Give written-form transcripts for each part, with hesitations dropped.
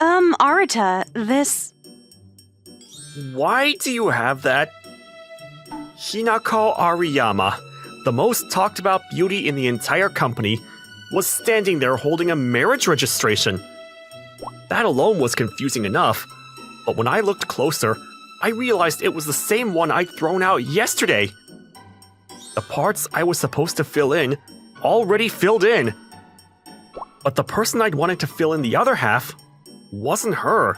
Arata, this... Why do you have that? Hinako Ariyama, the most talked about beauty in the entire company, was standing there holding a marriage registration. That alone was confusing enough, but when I looked closer, I realized it was the same one I'd thrown out yesterday. The parts I was supposed to fill in already filled in. But the person I'd wanted to fill in the other half wasn't her.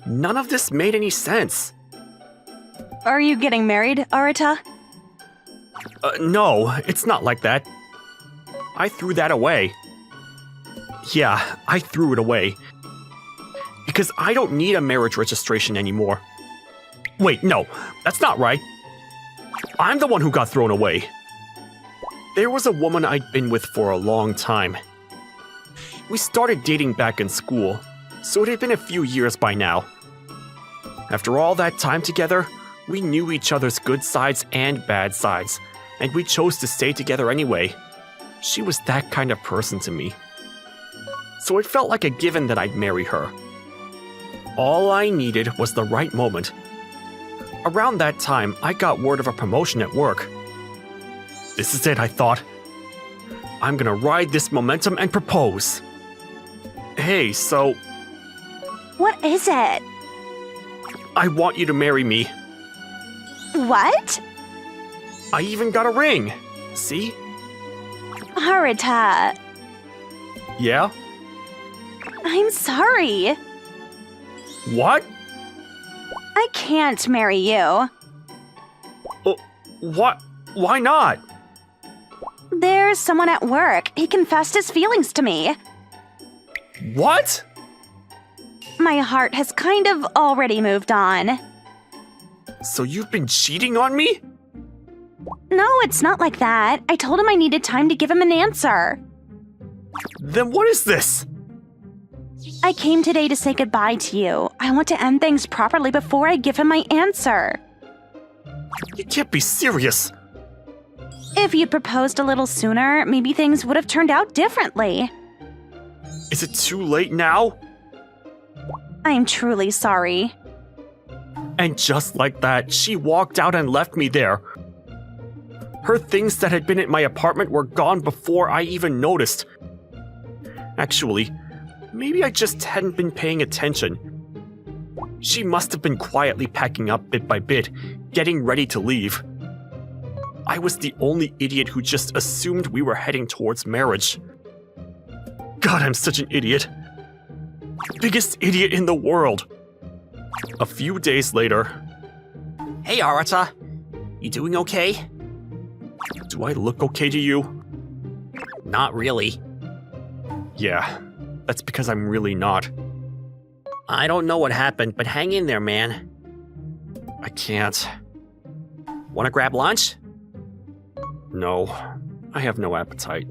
None of this made any sense. Are you getting married, Arata? No, it's not like that. I threw that away. Yeah, I threw it away. Because I don't need a marriage registration anymore. Wait, no, that's not right. I'm the one who got thrown away. There was a woman I'd been with for a long time. We started dating back in school, so it had been a few years by now. After all that time together, we knew each other's good sides and bad sides, and we chose to stay together anyway. She was that kind of person to me. So it felt like a given that I'd marry her. All I needed was the right moment. Around that time, I got word of a promotion at work. This is it, I thought. I'm gonna ride this momentum and propose. Hey, so... What is it? I want you to marry me. What? I even got a ring. See? Arata, Yeah? I'm sorry. What? I can't marry you. What? Why not? There's someone at work. He confessed his feelings to me. What? My heart has kind of already moved on. So you've been cheating on me? No, it's not like that. I told him I needed time to give him an answer. Then what is this? I came today to say goodbye to you. I want to end things properly before I give him my answer. You can't be serious. If you'd proposed a little sooner, maybe things would have turned out differently. Is it too late now? I'm truly sorry. And just like that, she walked out and left me there. Her things that had been at my apartment were gone before I even noticed. Actually, maybe I just hadn't been paying attention. She must have been quietly packing up bit by bit, getting ready to leave. I was the only idiot who just assumed we were heading towards marriage. God, I'm such an idiot. Biggest idiot in the world. A few days later... Hey, Arata. You doing okay? Do I look okay to you? Not really. Yeah, that's because I'm really not. I don't know what happened, but hang in there, man. I can't. Wanna grab lunch? No, I have no appetite.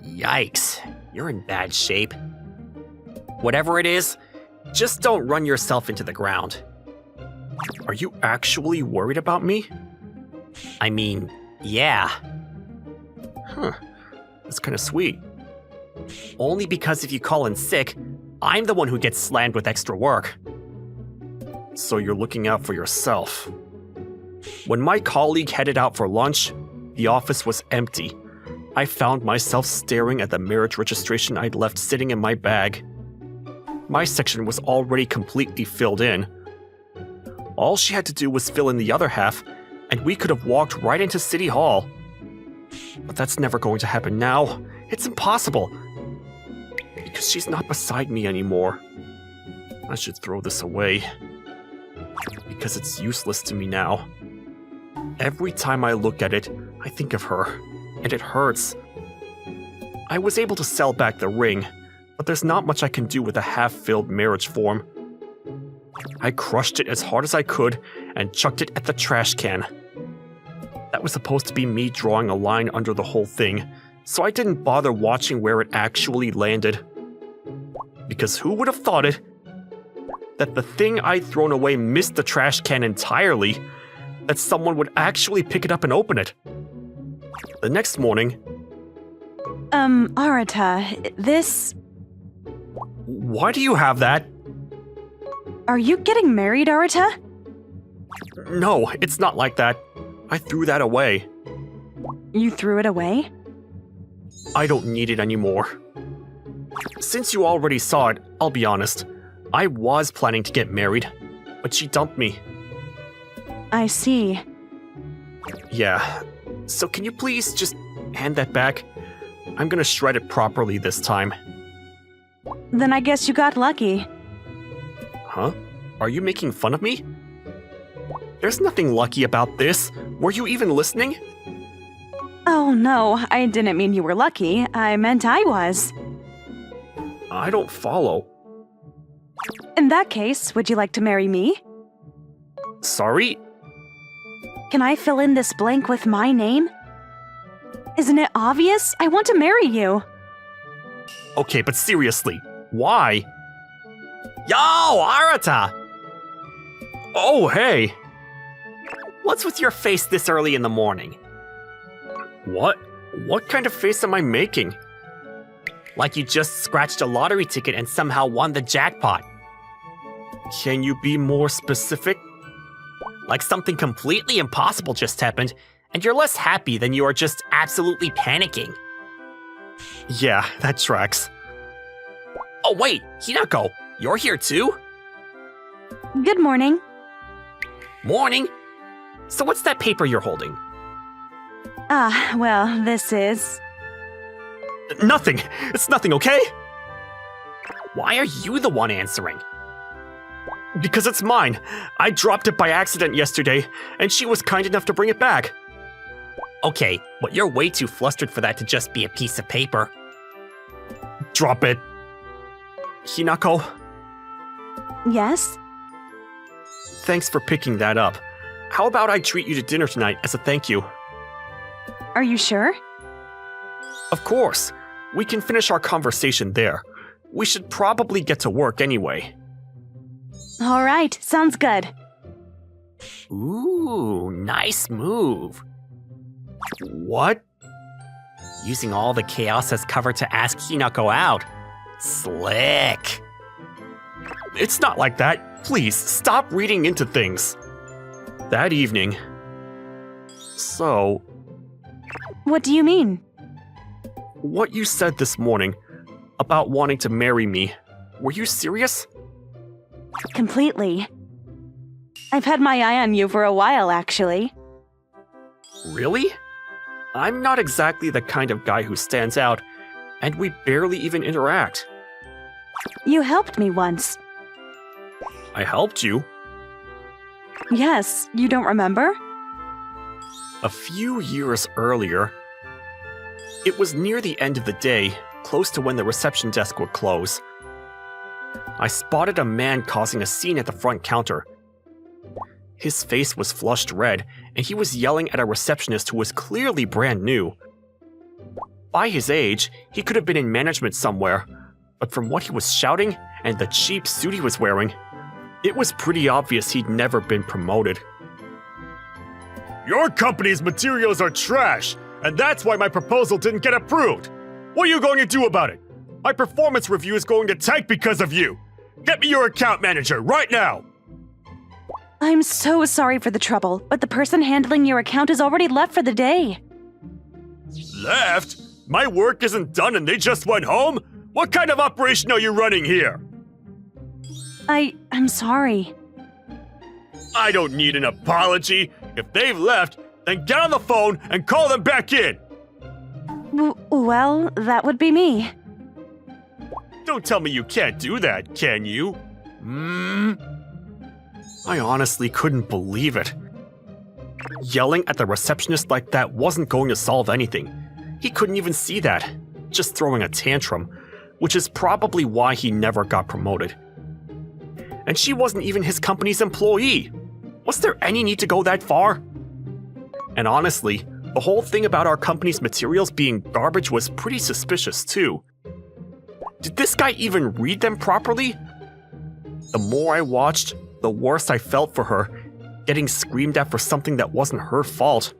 Yikes, you're in bad shape. Whatever it is, just don't run yourself into the ground. Are you actually worried about me? I mean, yeah. Huh, that's kind of sweet. Only because if you call in sick, I'm the one who gets slammed with extra work. So you're looking out for yourself. When my colleague headed out for lunch, the office was empty. I found myself staring at the marriage registration I'd left sitting in my bag. My section was already completely filled in. All she had to do was fill in the other half, and we could have walked right into City Hall. But that's never going to happen now. It's impossible. Because she's not beside me anymore. I should throw this away. Because it's useless to me now. Every time I look at it, I think of her, and it hurts. I was able to sell back the ring, but there's not much I can do with a half-filled marriage form. I crushed it as hard as I could and chucked it at the trash can. That was supposed to be me drawing a line under the whole thing, so I didn't bother watching where it actually landed. Because who would have thought it? That the thing I'd thrown away missed the trash can entirely, that someone would actually pick it up and open it. The next morning... Arata, this... Why do you have that? Are you getting married, Arata? No, it's not like that. I threw that away. You threw it away? I don't need it anymore. Since you already saw it, I'll be honest. I was planning to get married, but she dumped me. I see. Yeah, so can you please just hand that back? I'm gonna shred it properly this time. Then I guess you got lucky. Huh? Are you making fun of me? There's nothing lucky about this. Were you even listening? Oh no, I didn't mean you were lucky. I meant I was. I don't follow. In that case, would you like to marry me? Sorry? Can I fill in this blank with my name? Isn't it obvious? I want to marry you. Okay, but seriously, why? Yo, Arata! Oh, hey! What's with your face this early in the morning? What? What kind of face am I making? Like you just scratched a lottery ticket and somehow won the jackpot. Can you be more specific? Like something completely impossible just happened, and you're less happy than you are just absolutely panicking. Yeah, that tracks. Oh wait, Hinako, you're here too? Good morning. Morning. So what's that paper you're holding? Well, this is... Nothing. It's nothing, okay? Why are you the one answering? Because it's mine. I dropped it by accident yesterday, and she was kind enough to bring it back. Okay, but you're way too flustered for that to just be a piece of paper. Drop it. Hinako, Yes? thanks for picking that up. How about I treat you to dinner tonight as a thank you? Are you sure? Of course. We can finish our conversation there. We should probably get to work anyway. All right, sounds good. Ooh, nice move. What? Using all the chaos as cover to ask Hinako out. Slick. It's not like that. Please, stop reading into things. That evening. So, What do you mean? what you said this morning about wanting to marry me, were you serious? Completely. I've had my eye on you for a while, actually. Really? I'm not exactly the kind of guy who stands out, and we barely even interact. You helped me once. I helped you. Yes, you don't remember? A few years earlier. It was near the end of the day, close to when the reception desk would close. I spotted a man causing a scene at the front counter. His face was flushed red, and he was yelling at a receptionist who was clearly brand new. By his age, he could have been in management somewhere, but from what he was shouting and the cheap suit he was wearing, it was pretty obvious he'd never been promoted. Your company's materials are trash, and that's why my proposal didn't get approved. What are you going to do about it? My performance review is going to tank because of you. Get me your account manager right now. I'm so sorry for the trouble, but the person handling your account has already left for the day. Left? My work isn't done and they just went home? What kind of operation are you running here? I'm sorry. I don't need an apology. If they've left, then get on the phone and call them back in. Well, that would be me. Don't tell me you can't do that, can you? I honestly couldn't believe it. Yelling at the receptionist like that wasn't going to solve anything. He couldn't even see that. Just throwing a tantrum, which is probably why he never got promoted. And she wasn't even his company's employee. Was there any need to go that far? And honestly, the whole thing about our company's materials being garbage was pretty suspicious too. Did this guy even read them properly? The more I watched, the worse I felt for her, getting screamed at for something that wasn't her fault.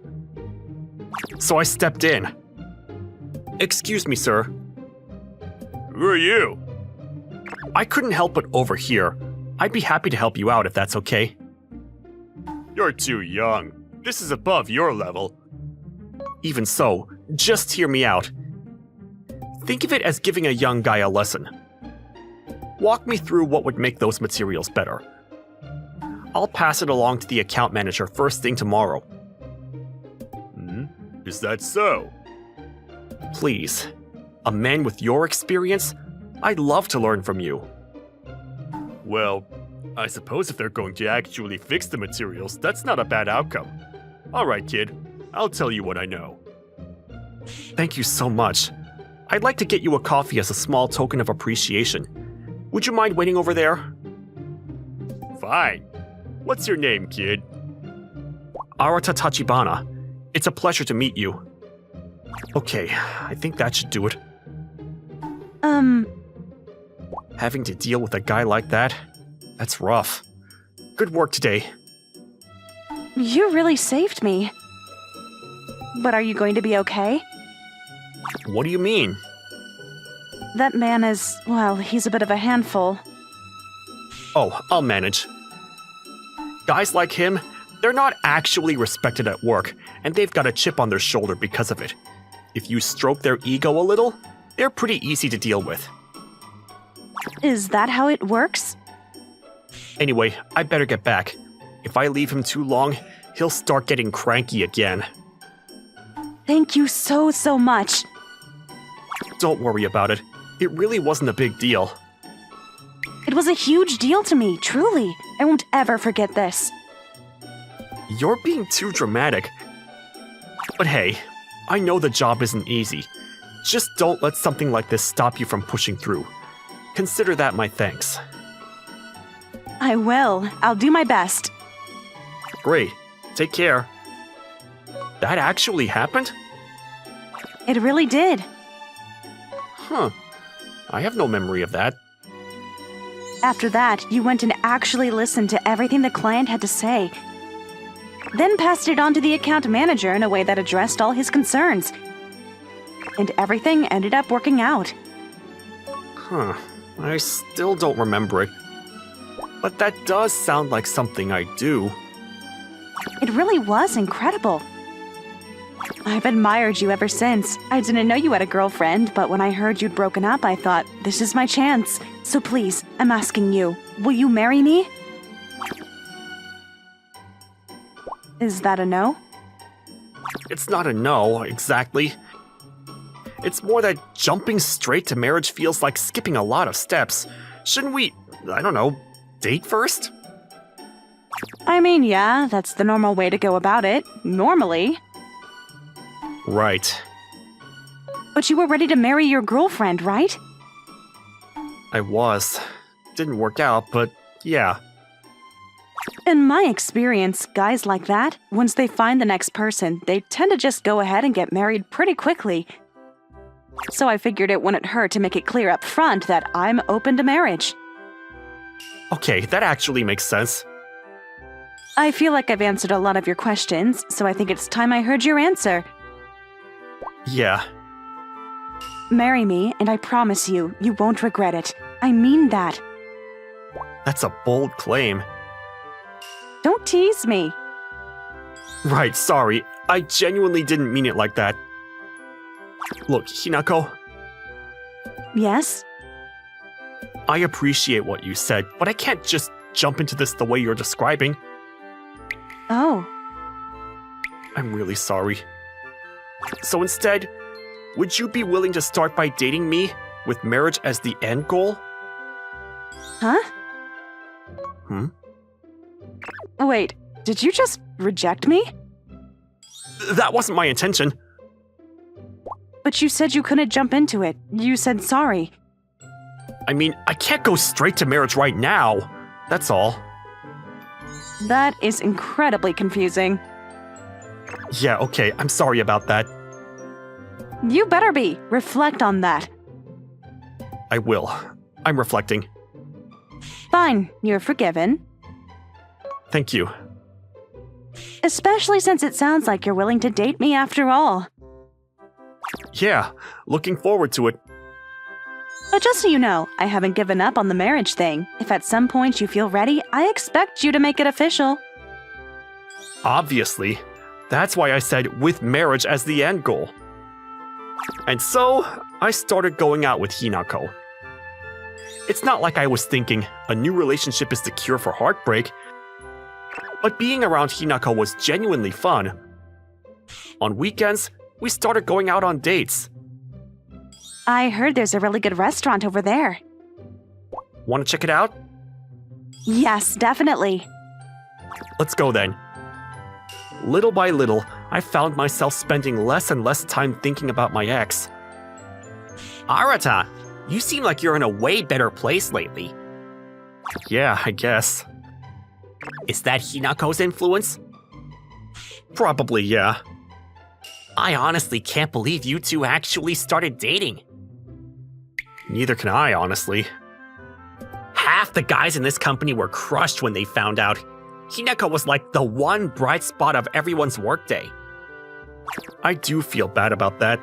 So I stepped in. Excuse me, sir. Who are you? I couldn't help but overhear. I'd be happy to help you out if that's okay. You're too young. This is above your level. Even so, just hear me out. Think of it as giving a young guy a lesson. Walk me through what would make those materials better. I'll pass it along to the account manager first thing tomorrow. Is that so? Please. A man with your experience? I'd love to learn from you. Well, I suppose if they're going to actually fix the materials, that's not a bad outcome. Alright, kid. I'll tell you what I know. Thank you so much. I'd like to get you a coffee as a small token of appreciation. Would you mind waiting over there? Fine. What's your name, kid? Arata Tachibana. It's a pleasure to meet you. Okay, I think that should do it. Having to deal with a guy like that? That's rough. Good work today. You really saved me. But are you going to be okay? What do you mean? That man is, well, he's a bit of a handful. Oh, I'll manage. Guys like him, they're not actually respected at work, and they've got a chip on their shoulder because of it. If you stroke their ego a little, they're pretty easy to deal with. Is that how it works? Anyway, I better get back. If I leave him too long, he'll start getting cranky again. Thank you so much. Don't worry about it. It really wasn't a big deal. It was a huge deal to me, truly. I won't ever forget this. You're being too dramatic. But hey, I know the job isn't easy. Just don't let something like this stop you from pushing through. Consider that my thanks. I will. I'll do my best. Great. Take care. That actually happened? It really did. Huh. I have no memory of that. After that, you went and actually listened to everything the client had to say. Then passed it on to the account manager in a way that addressed all his concerns. And everything ended up working out. Huh. I still don't remember it. But that does sound like something I do. It really was incredible. I've admired you ever since. I didn't know you had a girlfriend, but when I heard you'd broken up, I thought, this is my chance. So please, I'm asking you, will you marry me? Is that a no? It's not a no, exactly. It's more that jumping straight to marriage feels like skipping a lot of steps. Shouldn't we, I don't know, date first? I mean, yeah, that's the normal way to go about it. Normally. Right. But you were ready to marry your girlfriend, right? I was. Didn't work out, but yeah. In my experience, guys like that, once they find the next person, they tend to just go ahead and get married pretty quickly. So I figured it wouldn't hurt to make it clear up front that I'm open to marriage. Okay, that actually makes sense. I feel like I've answered a lot of your questions, so I think it's time I heard your answer. Yeah. Marry me, and I promise you, you won't regret it. I mean that. That's a bold claim. Don't tease me. Right, sorry. I genuinely didn't mean it like that. Look, Hinako, Yes? I appreciate what you said, but I can't just jump into this the way you're describing. Oh. I'm really sorry. So instead, would you be willing to start by dating me, with marriage as the end goal? Huh? Hmm? Wait, did you just reject me? That wasn't my intention. But you said you couldn't jump into it. You said sorry. I mean, I can't go straight to marriage right now. That's all. That is incredibly confusing. Yeah, okay, I'm sorry about that. You better be. Reflect on that. I will. I'm reflecting. Fine, you're forgiven. Thank you. Especially since it sounds like you're willing to date me after all. Yeah, looking forward to it. But just so you know, I haven't given up on the marriage thing. If at some point you feel ready, I expect you to make it official. Obviously. That's why I said with marriage as the end goal. And so, I started going out with Hinako. It's not like I was thinking a new relationship is the cure for heartbreak, but being around Hinako was genuinely fun. On weekends, we started going out on dates. I heard there's a really good restaurant over there. Want to check it out? Yes, definitely. Let's go then. Little by little, I found myself spending less and less time thinking about my ex. Arata, you seem like you're in a way better place lately. Yeah, I guess. Is that Hinako's influence? Probably, yeah. I honestly can't believe you two actually started dating. Neither can I, honestly. Half the guys in this company were crushed when they found out. Hinako was like the one bright spot of everyone's workday. I do feel bad about that.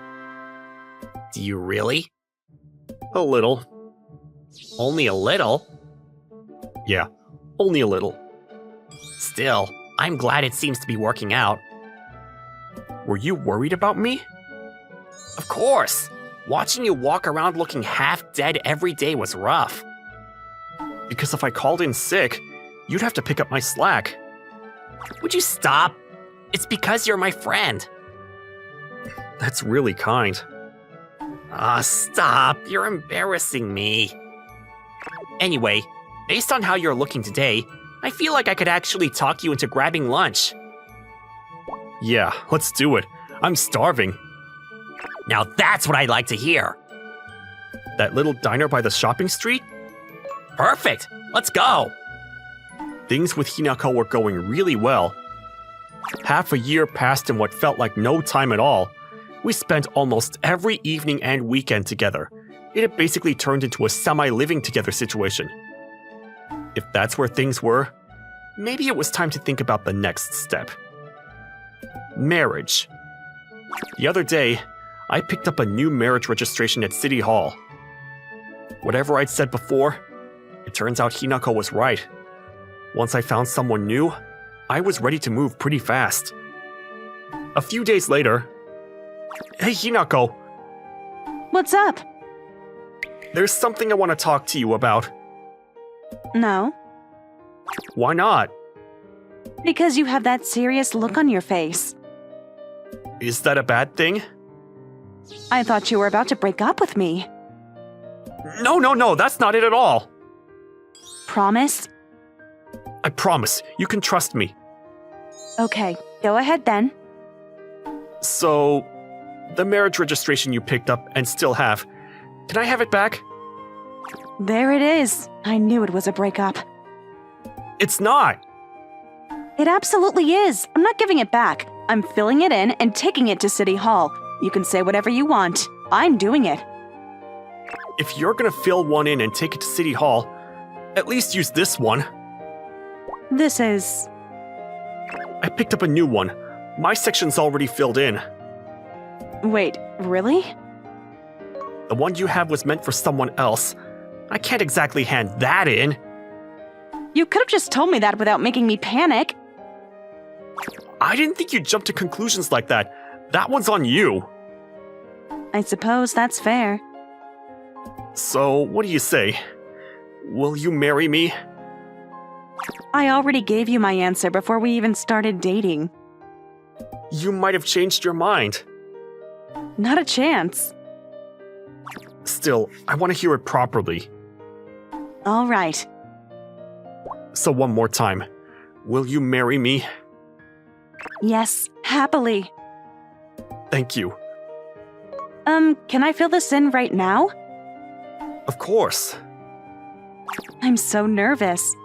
Do you really? A little. Only a little? Yeah, only a little. Still, I'm glad it seems to be working out. Were you worried about me? Of course! Watching you walk around looking half dead every day was rough. Because if I called in sick, you'd have to pick up my slack. Would you stop? It's because you're my friend. That's really kind. Stop. You're embarrassing me. Anyway, based on how you're looking today, I feel like I could actually talk you into grabbing lunch. Yeah, let's do it. I'm starving. Now that's what I'd like to hear. That little diner by the shopping street? Perfect. Let's go. Things with Hinako were going really well. Half a year passed in what felt like no time at all. We spent almost every evening and weekend together. It had basically turned into a semi-living together situation. If that's where things were, maybe it was time to think about the next step. Marriage. The other day, I picked up a new marriage registration at City Hall. Whatever I'd said before, it turns out Hinako was right. Once I found someone new, I was ready to move pretty fast. A few days later, hey Hinako! What's up? There's something I want to talk to you about. No. Why not? Because you have that serious look on your face. Is that a bad thing? I thought you were about to break up with me. No, that's not it at all. Promise? I promise, you can trust me. Okay, go ahead then. So, the marriage registration you picked up and still have, can I have it back? There it is. I knew it was a breakup. It's not. It absolutely is. I'm not giving it back. I'm filling it in and taking it to City Hall. You can say whatever you want. I'm doing it. If you're gonna fill one in and take it to City Hall, at least use this one. This is... I picked up a new one. My section's already filled in. Wait, really? The one you have was meant for someone else. I can't exactly hand that in. You could have just told me that without making me panic. I didn't think you'd jump to conclusions like that. That one's on you. I suppose that's fair. So, what do you say? Will you marry me? I already gave you my answer before we even started dating. You might have changed your mind. Not a chance. Still, I want to hear it properly. All right. So one more time. Will you marry me? Yes, happily. Thank you. Can I fill this in right now? Of course. I'm so nervous.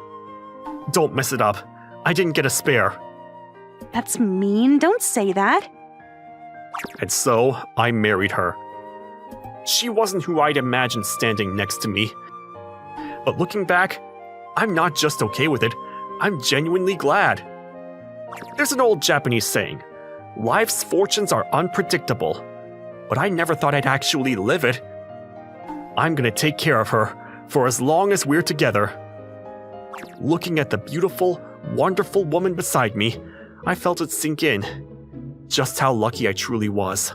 Don't mess it up. I didn't get a spare. That's mean. Don't say that. And so, I married her. She wasn't who I'd imagined standing next to me. But looking back, I'm not just okay with it, I'm genuinely glad. There's an old Japanese saying, life's fortunes are unpredictable, but I never thought I'd actually live it. I'm gonna take care of her for as long as we're together. Looking at the beautiful, wonderful woman beside me, I felt it sink in just how lucky I truly was.